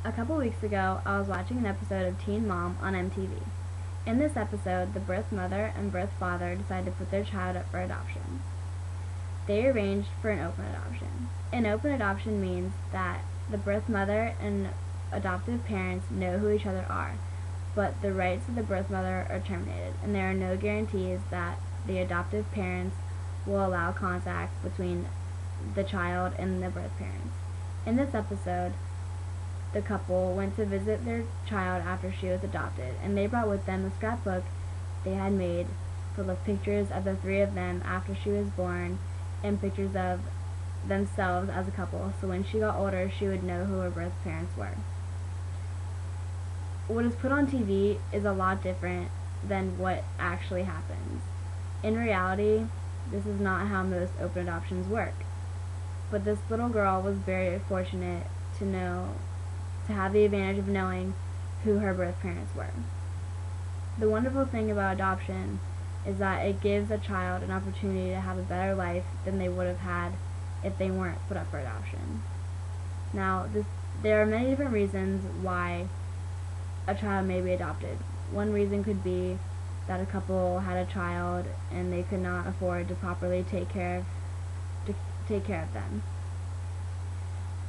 A couple weeks ago, I was watching an episode of Teen Mom on MTV. In this episode, the birth mother and birth father decided to put their child up for adoption. They arranged for an open adoption. An open adoption means that the birth mother and adoptive parents know who each other are, but the rights of the birth mother are terminated, and there are no guarantees that the adoptive parents will allow contact between the child and the birth parents. In this episode, the couple went to visit their child after she was adopted, and they brought with them a scrapbook they had made full of pictures of the three of them after she was born and pictures of themselves as a couple, so when she got older she would know who her birth parents were. What is put on TV is a lot different than what actually happens. In reality, this is not how most open adoptions work. But this little girl was very fortunate to have the advantage of knowing who her birth parents were. The wonderful thing about adoption is that it gives a child an opportunity to have a better life than they would have had if they weren't put up for adoption. Now, there are many different reasons why a child may be adopted. One reason could be that a couple had a child and they could not afford to properly take care of them.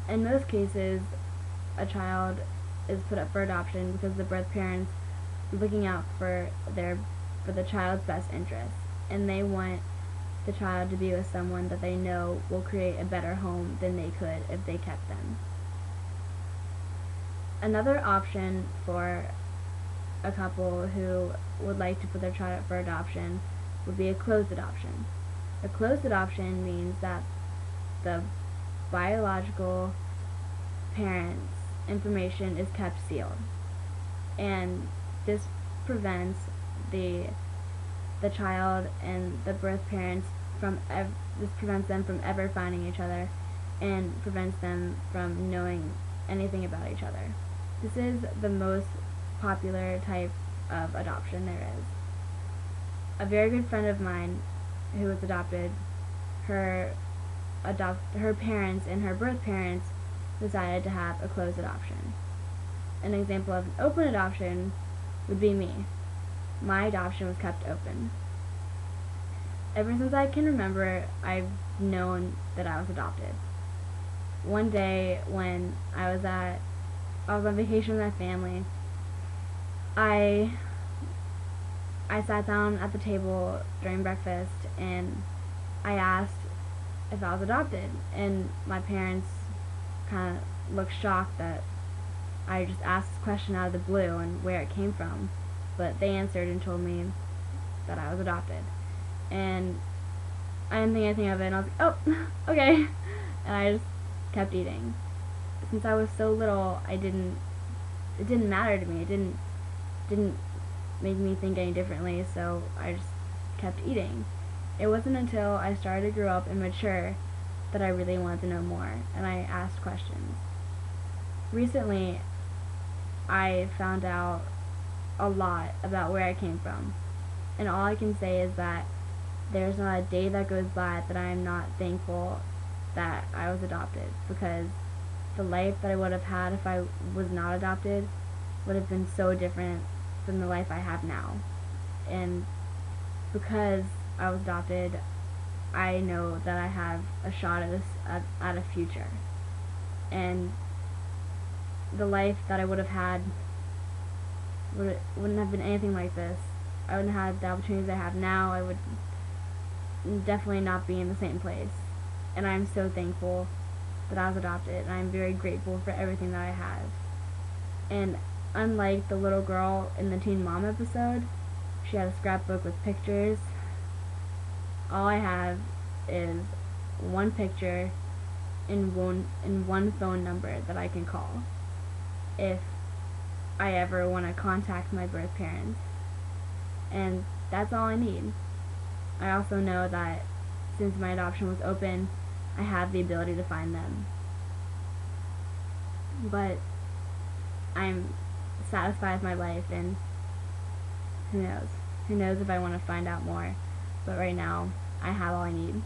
In most cases, a child is put up for adoption because the birth parents are looking out for the child's best interests, and they want the child to be with someone that they know will create a better home than they could if they kept them. Another option for a couple who would like to put their child up for adoption would be a closed adoption. A closed adoption means that the biological parents' information is kept sealed, and this prevents the child and the birth parents this prevents them from ever finding each other and prevents them from knowing anything about each other. This is the most popular type of adoption there is. A very good friend of mine who was adopted, her parents and her birth parents decided to have a closed adoption. An example of an open adoption would be me. My adoption was kept open. Ever since I can remember, I've known that I was adopted. One day when I was on vacation with my family, I sat down at the table during breakfast and I asked if I was adopted, and my parents kind of looked shocked that I just asked this question out of the blue and where it came from, but they answered and told me that I was adopted, and I didn't think anything of it, and I was like, oh, okay, and I just kept eating. Since I was so little, it didn't matter to me. It didn't make me think any differently, so I just kept eating. It wasn't until I started to grow up and mature that I really wanted to know more, and I asked questions. Recently, I found out a lot about where I came from, and all I can say is that there's not a day that goes by that I am not thankful that I was adopted, because the life that I would have had if I was not adopted would have been so different from the life I have now. And because I was adopted, I know that I have a shot at a future. And the life that I would have had wouldn't have been anything like this. I wouldn't have had the opportunities I have now. I would definitely not be in the same place. And I'm so thankful that I was adopted, and I'm very grateful for everything that I have. And unlike the little girl in the Teen Mom episode, she had a scrapbook with pictures. All I have is one picture and one phone number that I can call if I ever want to contact my birth parents. And that's all I need. I also know that since my adoption was open, I have the ability to find them. But I'm satisfied with my life, and who knows? Who knows if I want to find out more. But right now, I have all I need.